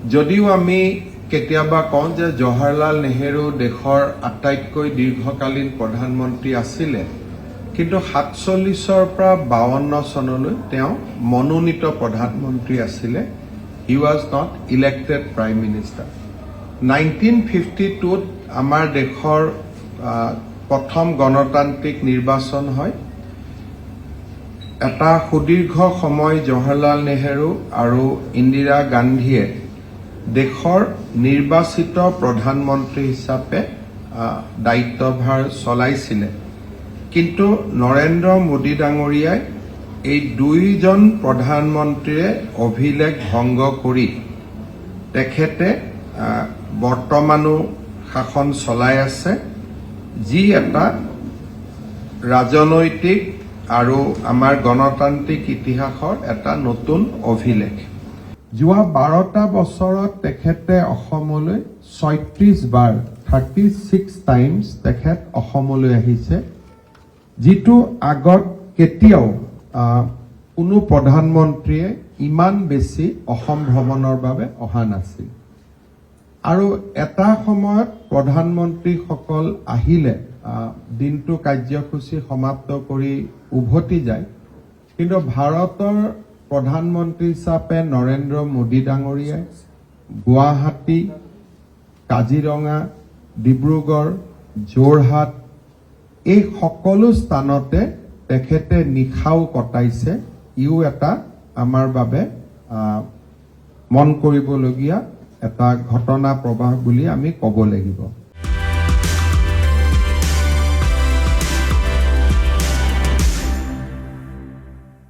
যদিও আমি কেতিয়াবা কওঁ যে জৱাহৰলাল নেহেৰু দেশৰ আটাইতকৈ দীৰ্ঘকালীন প্ৰধানমন্ত্ৰী আছিলে, কিন্তু 47ৰ পৰা 52 চনলৈ তেওঁ মনোনীত প্ৰধানমন্ত্ৰী আছিলে। He was not elected prime minister. 1952ত আমাৰ দেশৰ প্ৰথম গণতান্ত্ৰিক নিৰ্বাচন হয়। এটা সুদীৰ্ঘ সময় জৱাহৰলাল নেহেৰু আৰু ইন্দিৰা গান্ধীয়ে দেশৰ নিৰ্বাচিত প্ৰধানমন্ত্ৰী হিচাপে দায়িত্বভাৰ চলাইছিলে। কিন্তু নৰেন্দ্ৰ মোদী ডাঙৰীয়াই এই দুইজন প্ৰধানমন্ত্ৰীয়ে অভিলেখ ভংগ কৰি তেখেতে বৰ্তমানো শাসন চলাই আছে, যি এটা ৰাজনৈতিক আৰু আমাৰ গণতান্ত্ৰিক ইতিহাসৰ এটা নতুন অভিলেখ। যোৱা 12টা বছৰত তেখেতে অসমলৈ 36 বাৰ 36 টাইমছ তেখেত অসমলৈ আহিছে, যিটো আগত কেতিয়াও কোনো প্ৰধানমন্ত্ৰীয়ে ইমান বেছি অসম ভ্ৰমণৰ বাবে অহা নাছিল। আৰু এটা সময়ত প্ৰধানমন্ত্ৰীসকল আহিলে দিনটো কাৰ্যসূচী সমাপ্ত কৰি উভতি যায়, কিন্তু ভাৰতৰ প্ৰধানমন্ত্ৰী হিচাপে নৰেন্দ্ৰ মোদী ডাঙৰীয়াই গুৱাহাটী, কাজিৰঙা, ডিব্ৰুগড়, যোৰহাট এই সকলো স্থানতে তেখেতে নিশাও কটাইছে। ইও এটা আমাৰ বাবে মন কৰিবলগীয়া এটা ঘটনা প্ৰবাহ বুলি আমি ক'ব লাগিব।